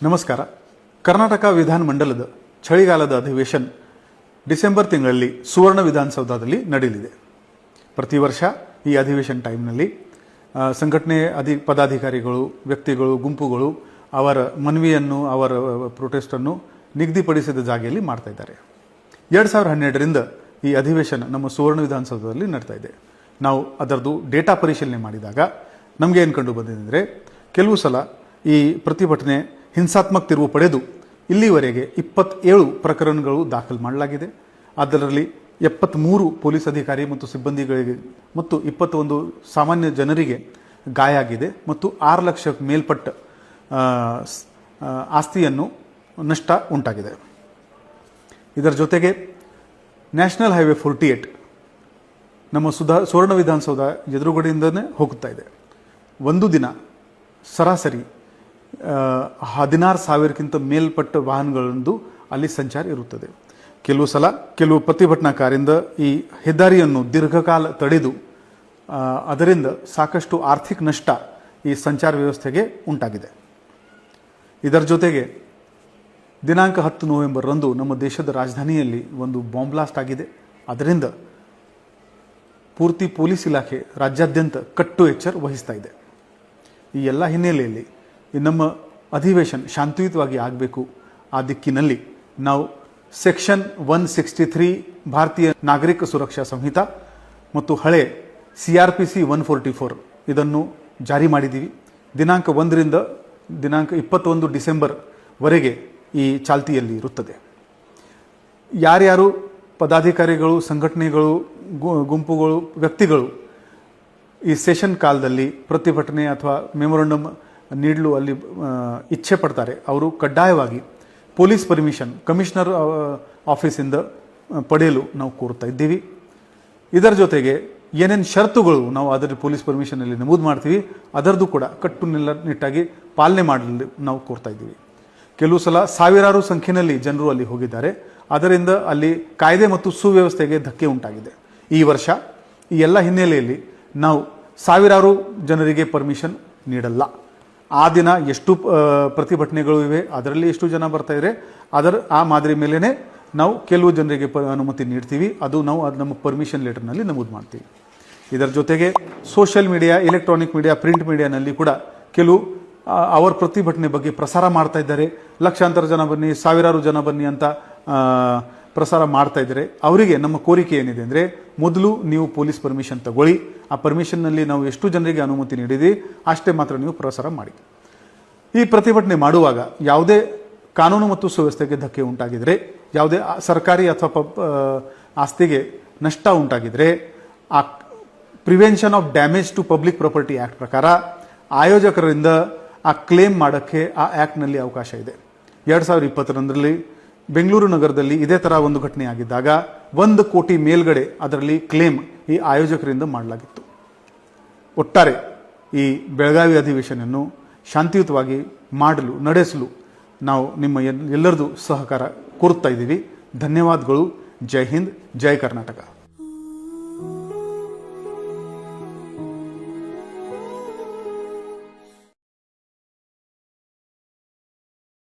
ನಮಸ್ಕಾರ. ಕರ್ನಾಟಕ ವಿಧಾನಮಂಡಲದ ಚಳಿಗಾಲದ ಅಧಿವೇಶನ ಡಿಸೆಂಬರ್ ತಿಂಗಳಲ್ಲಿ ಸುವರ್ಣ ವಿಧಾನಸೌಧದಲ್ಲಿ ನಡೆಯಲಿದೆ. ಪ್ರತಿ ವರ್ಷ ಈ ಅಧಿವೇಶನ ಟೈಮ್ನಲ್ಲಿ ಸಂಘಟನೆ ಪದಾಧಿಕಾರಿಗಳು, ವ್ಯಕ್ತಿಗಳು, ಗುಂಪುಗಳು ಅವರ ಮನವಿಯನ್ನು, ಅವರ ಪ್ರೊಟೆಸ್ಟನ್ನು ನಿಗದಿಪಡಿಸಿದ ಜಾಗೆಯಲ್ಲಿ ಮಾಡ್ತಾ ಇದ್ದಾರೆ. 2012ರಿಂದ ಈ ಅಧಿವೇಶನ ನಮ್ಮ ಸುವರ್ಣ ವಿಧಾನಸೌಧದಲ್ಲಿ ನಡೀತಾ ಇದೆ. ನಾವು ಅದರದ್ದು ಡೇಟಾ ಪರಿಶೀಲನೆ ಮಾಡಿದಾಗ ನಮಗೆ ಏನು ಕಂಡು ಬಂದಿದೆ ಅಂದರೆ, ಕೆಲವು ಸಲ ಈ ಪ್ರತಿಭಟನೆ ಹಿಂಸಾತ್ಮಕ ತಿರುವು ಪಡೆದು ಇಲ್ಲಿವರೆಗೆ 27 ಪ್ರಕರಣಗಳು ದಾಖಲು ಮಾಡಲಾಗಿದೆ. ಅದರಲ್ಲಿ 73 ಪೊಲೀಸ್ ಅಧಿಕಾರಿ ಮತ್ತು ಸಿಬ್ಬಂದಿಗಳಿಗೆ ಮತ್ತು 21 ಸಾಮಾನ್ಯ ಜನರಿಗೆ ಗಾಯ ಆಗಿದೆ ಮತ್ತು 6 ಲಕ್ಷ ಮೇಲ್ಪಟ್ಟ ಆಸ್ತಿಯನ್ನು ನಷ್ಟ ಉಂಟಾಗಿದೆ. ಇದರ ಜೊತೆಗೆ ನ್ಯಾಷನಲ್ ಹೈವೇ 48 ನಮ್ಮ ಸುವರ್ಣ ವಿಧಾನಸೌಧ ಎದುರುಗಡೆಯಿಂದನೇ ಹೋಗುತ್ತಾ ಇದೆ. ಒಂದು ದಿನ ಸರಾಸರಿ 16,000ಕ್ಕಿಂತ ಮೇಲ್ಪಟ್ಟ ವಾಹನಗಳಂದು ಅಲ್ಲಿ ಸಂಚಾರ ಇರುತ್ತದೆ. ಕೆಲವು ಸಲ ಕೆಲವು ಪ್ರತಿಭಟನಾಕಾರರಿಂದ ಈ ಹೆದ್ದಾರಿಯನ್ನು ದೀರ್ಘಕಾಲ ತಡೆದು ಅದರಿಂದ ಸಾಕಷ್ಟು ಆರ್ಥಿಕ ನಷ್ಟ ಈ ಸಂಚಾರ ವ್ಯವಸ್ಥೆಗೆ ಉಂಟಾಗಿದೆ. ಇದರ ಜೊತೆಗೆ ದಿನಾಂಕ 10 ನವೆಂಬರ್ರಂದು ನಮ್ಮ ದೇಶದ ರಾಜಧಾನಿಯಲ್ಲಿ ಒಂದು ಬಾಂಬ್ ಬ್ಲಾಸ್ಟ್ ಆಗಿದೆ. ಅದರಿಂದ ಪೂರ್ತಿ ಪೊಲೀಸ್ ಇಲಾಖೆ ರಾಜ್ಯಾದ್ಯಂತ ಕಟ್ಟು ಎಚ್ಚರ ವಹಿಸ್ತಾ ಇದೆ. ಈ ಎಲ್ಲ ಹಿನ್ನೆಲೆಯಲ್ಲಿ ನಮ್ಮ ಅಧಿವೇಶನ ಶಾಂತಿಯುತವಾಗಿ ಆಗಬೇಕು. ಆ ದಿಕ್ಕಿನಲ್ಲಿ ನಾವು ಸೆಕ್ಷನ್ 163 ಭಾರತೀಯ ನಾಗರಿಕ ಸುರಕ್ಷಾ ಸಂಹಿತ ಮತ್ತು ಹಳೆ CRPC 144 ಇದನ್ನು ಜಾರಿ ಮಾಡಿದ್ದೀವಿ. ದಿನಾಂಕ 1ರಿಂದ ದಿನಾಂಕ 21 ಡಿಸೆಂಬರ್ ವರೆಗೆ ಈ ಚಾಲ್ತಿಯಲ್ಲಿ ಇರುತ್ತದೆ. ಯಾರ್ಯಾರು ಪದಾಧಿಕಾರಿಗಳು, ಸಂಘಟನೆಗಳು, ಗುಂಪುಗಳು, ವ್ಯಕ್ತಿಗಳು ಈ ಸೆಷನ್ ಕಾಲದಲ್ಲಿ ಪ್ರತಿಭಟನೆ ಅಥವಾ ಮೆಮೊರಂಡಮ್ ನೀಡಲು ಅಲ್ಲಿ ಇಚ್ಛೆ ಪಡ್ತಾರೆ, ಅವರು ಕಡ್ಡಾಯವಾಗಿ ಪೊಲೀಸ್ ಪರ್ಮಿಷನ್ ಕಮಿಷನರ್ ಆಫೀಸಿಂದ ಪಡೆಯಲು ನಾವು ಕೋರ್ತಾ ಇದ್ದೀವಿ. ಇದರ ಜೊತೆಗೆ ಏನೇನು ಷರತ್ತುಗಳು ನಾವು ಅದರ ಪೊಲೀಸ್ ಪರ್ಮಿಷನಲ್ಲಿ ನಮೂದು ಮಾಡ್ತೀವಿ ಅದರದ್ದು ಕೂಡ ಕಟ್ಟುನಿಟ್ಟಾಗಿ ಪಾಲನೆ ಮಾಡಲು ನಾವು ಕೋರ್ತಾ ಇದ್ದೀವಿ. ಕೆಲವು ಸಲ ಸಾವಿರಾರು ಸಂಖ್ಯೆಯಲ್ಲಿ ಜನರು ಅಲ್ಲಿ ಹೋಗಿದ್ದಾರೆ. ಅದರಿಂದ ಅಲ್ಲಿ ಕಾಯ್ದೆ ಮತ್ತು ಸುವ್ಯವಸ್ಥೆಗೆ ಧಕ್ಕೆ ಉಂಟಾಗಿದೆ. ಈ ವರ್ಷ ಈ ಎಲ್ಲ ಹಿನ್ನೆಲೆಯಲ್ಲಿ ನಾವು ಸಾವಿರಾರು ಜನರಿಗೆ ಪರ್ಮಿಷನ್ ನೀಡಲ್ಲ. ಆ ದಿನ ಎಷ್ಟು ಪ್ರತಿಭಟನೆಗಳು ಇವೆ, ಅದರಲ್ಲಿ ಎಷ್ಟು ಜನ ಬರ್ತಾ ಇದ್ದಾರೆ, ಆ ಮಾದರಿ ಮೇಲೇ ನಾವು ಕೆಲವು ಜನರಿಗೆ ಅನುಮತಿ ನೀಡ್ತೀವಿ. ಅದು ನಾವು ನಮ್ಮ ಪರ್ಮಿಷನ್ ಲೆಟರ್ನಲ್ಲಿ ನಮೂದು ಮಾಡ್ತೀವಿ. ಇದರ ಜೊತೆಗೆ social media, electronic media, print ಮೀಡಿಯಾನಲ್ಲಿ ಕೂಡ ಕೆಲವು ಅವರ ಪ್ರತಿಭಟನೆ ಬಗ್ಗೆ ಪ್ರಸಾರ ಮಾಡ್ತಾ ಇದ್ದಾರೆ. ಲಕ್ಷಾಂತರ ಜನ ಬನ್ನಿ, ಸಾವಿರಾರು ಜನ ಬನ್ನಿ ಅಂತ ಪ್ರಸಾರ ಮಾಡ್ತಾ ಇದ್ದಾರೆ. ಅವರಿಗೆ ನಮ್ಮ ಕೋರಿಕೆ ಏನಿದೆ ಅಂದರೆ, ಮೊದಲು ನೀವು ಪೊಲೀಸ್ ಪರ್ಮಿಷನ್ ತಗೊಳ್ಳಿ. ಆ ಪರ್ಮಿಷನ್ನಲ್ಲಿ ನಾವು ಎಷ್ಟು ಜನರಿಗೆ ಅನುಮತಿ ನೀಡಿದ್ದೀವಿ ಅಷ್ಟೇ ಮಾತ್ರ ನೀವು ಪ್ರಸಾರ ಮಾಡಿ. ಈ ಪ್ರತಿಭಟನೆ ಮಾಡುವಾಗ ಯಾವುದೇ ಕಾನೂನು ಮತ್ತು ಸುವ್ಯವಸ್ಥೆಗೆ ಧಕ್ಕೆ ಉಂಟಾಗಿದ್ರೆ, ಯಾವುದೇ ಸರ್ಕಾರಿ ಅಥವಾ ಆಸ್ತಿಗೆ ನಷ್ಟ ಉಂಟಾಗಿದ್ರೆ, ಆ prevention of damage to public property act ಪ್ರಕಾರ ಆಯೋಜಕರಿಂದ ಆ ಕ್ಲೇಮ್ ಮಾಡೋಕ್ಕೆ ಆ ಆ್ಯಕ್ಟ್ನಲ್ಲಿ ಅವಕಾಶ ಇದೆ. 2020ರಲ್ಲಿ ಬೆಂಗಳೂರು ನಗರದಲ್ಲಿ ಇದೇ ಥರ ಒಂದು ಘಟನೆ ಆಗಿದ್ದಾಗ 1 ಕೋಟಿ ಮೇಲ್ಗಡೆ ಅದರಲ್ಲಿ ಕ್ಲೇಮ್ ಈ ಆಯೋಜಕರಿಂದ ಮಾಡಲಾಗಿತ್ತು. ಒಟ್ಟಾರೆ ಈ ಬೆಳಗಾವಿ ಅಧಿವೇಶನವನ್ನು ಶಾಂತಿಯುತವಾಗಿ ನಡೆಸಲು ನಾವು ನಿಮ್ಮ ಎಲ್ಲರದು ಸಹಕಾರ ಕೋರುತ್ತಾ ಇದ್ದೀವಿ. ಧನ್ಯವಾದಗಳು. ಜೈ ಹಿಂದ್, ಜೈ ಕರ್ನಾಟಕ.